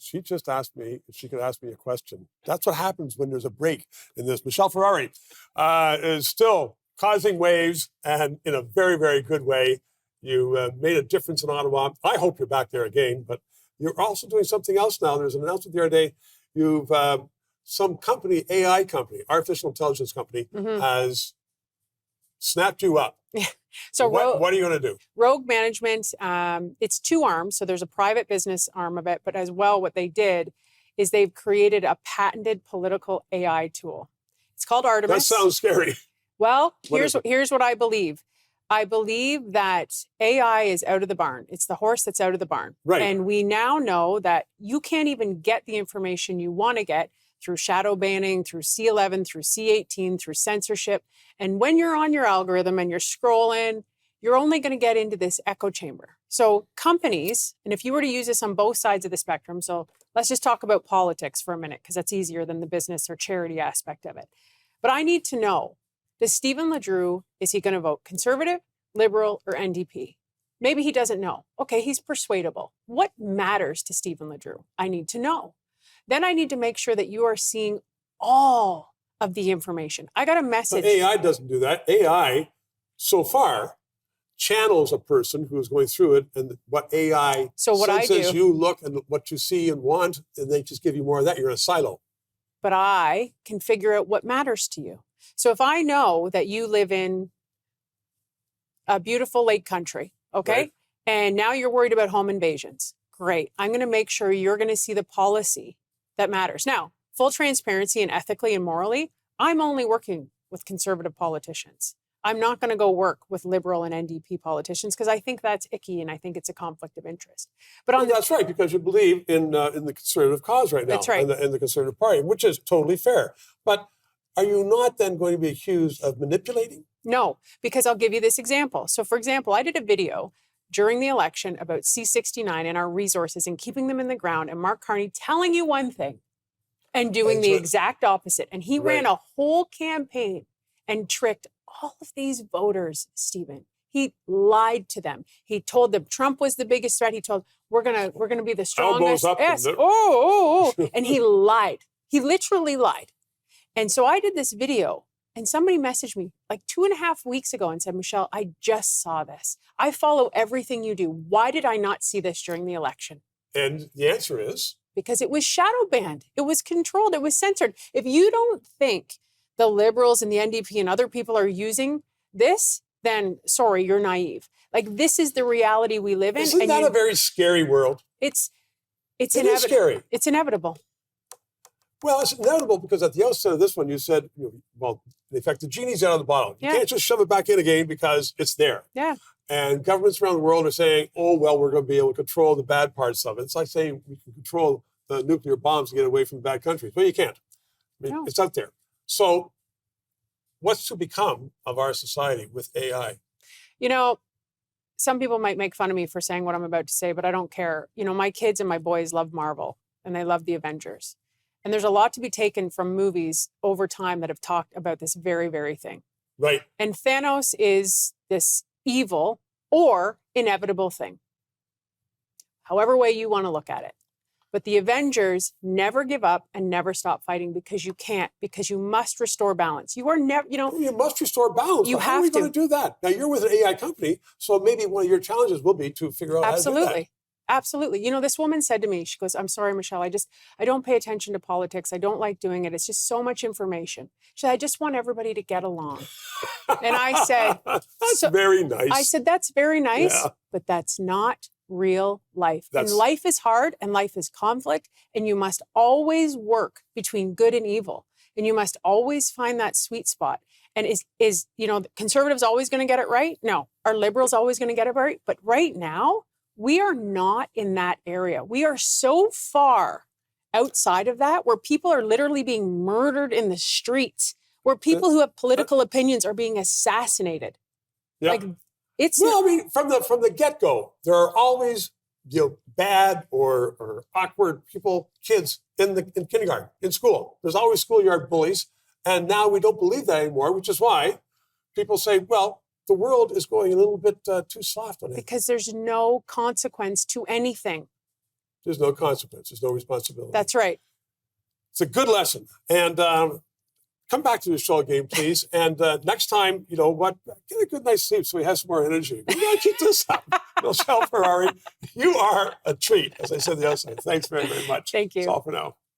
she just asked me if she could ask me a question. That's what happens when there's a break in this. Michelle Ferreri is still causing waves, and in a very, very good way. You made a difference in Ottawa. I hope you're back there again, but you're also doing something else now. There's an announcement the other day. You've some company, AI company, artificial intelligence company, has snapped you up. So what are you going to do? Rogue Management, it's two arms. So there's a private business arm of it, but as well, what they did is they've created a patented political AI tool. It's called Artemis. That sounds scary. Well, here's what I believe. I believe that AI is out of the barn. It's the horse that's out of the barn. Right. And we now know that you can't even get the information you want to get through shadow banning, through C11, through C18, through censorship. And when you're on your algorithm and you're scrolling, you're only going to get into this echo chamber. So companies, and if you were to use this on both sides of the spectrum, so let's just talk about politics for a minute, because that's easier than the business or charity aspect of it. But I need to know, does Stephen LeDrew, is he going to vote Conservative, Liberal, or NDP? Maybe he doesn't know. Okay, he's persuadable. What matters to Stephen LeDrew? I need to know. Then I need to make sure that you are seeing all of the information. I got a message. But AI doesn't do that. AI, so far, channels a person who is going through it, and what AI senses you look and what you see and want, and they just give you more of that. You're in a silo. But I can figure out what matters to you. So if I know that you live in a beautiful lake country, okay, right, and now you're worried about home invasions, great. I'm going to make sure you're going to see the policy that matters. Now, full transparency and ethically and morally, I'm only working with conservative politicians. I'm not going to go work with Liberal and NDP politicians because I think that's icky and I think it's a conflict of interest. But that's right, because you believe in the conservative cause right now. That's right. In the Conservative Party, which is totally fair. But are you not then going to be accused of manipulating? No, because I'll give you this example. So, for example, I did a video during the election about C69 and our resources and keeping them in the ground, and Mark Carney telling you one thing and doing the exact opposite. And he ran a whole campaign and tricked all of these voters, Stephen. He lied to them. He told them Trump was the biggest threat. He told, we're gonna be the strongest. Elbows up. Yes. And he lied. He literally lied. And so I did this video, and somebody messaged me like 2.5 weeks ago and said, Michelle, I just saw this. I follow everything you do. Why did I not see this during the election? And the answer is? Because it was shadow banned. It was controlled. It was censored. If you don't think the Liberals and the NDP and other people are using this, then sorry, you're naive. Like, this is the reality we live in. Isn't that a very scary world? It's inevitable. Scary. It's inevitable. Well, it's inevitable because at the outset of this one, you said, well, in fact, the genie's out of the bottle. You can't just shove it back in again because it's there. Yeah. And governments around the world are saying, oh, well, we're going to be able to control the bad parts of it. It's like saying we can control the nuclear bombs to get away from bad countries. Well, you can't. I mean, It's out there. So what's to become of our society with AI? Some people might make fun of me for saying what I'm about to say, but I don't care. My kids and my boys love Marvel, and they love the Avengers. And there's a lot to be taken from movies over time that have talked about this very, very thing. Right. And Thanos is this evil or inevitable thing, however way you want to look at it. But the Avengers never give up and never stop fighting because you can't, because you must restore balance. You are never, You must restore balance. You How are we going to do that? Now, you're with an AI company, so maybe one of your challenges will be to figure out how to do that. Absolutely. This woman said to me, she goes, I'm sorry, Michelle, I don't pay attention to politics. I don't like doing it. It's just so much information. She said, I just want everybody to get along. And I said, that's very nice. I said, that's very nice, but that's not real life. And life is hard and life is conflict. And you must always work between good and evil. And you must always find that sweet spot. And is conservatives always going to get it right? No. Are liberals always going to get it right? But right now, we are not in that area. We are so far outside of that, where people are literally being murdered in the streets, where people who have political opinions are being assassinated. Yeah. Like, it's from the get-go, there are always bad or awkward kids in kindergarten, in school. There's always schoolyard bullies, and now we don't believe that anymore, which is why people say, well, the world is going a little bit too soft on it. Because there's no consequence to anything. there's no consequence. There's no responsibility. That's right. It's a good lesson. And come back to the show again, please. And next time, you know what, get a good night's sleep so we have some more energy. We got to keep this up. Michelle Ferreri, you are a treat, as I said the other side. Thanks very, very much. Thank you. That's all for now.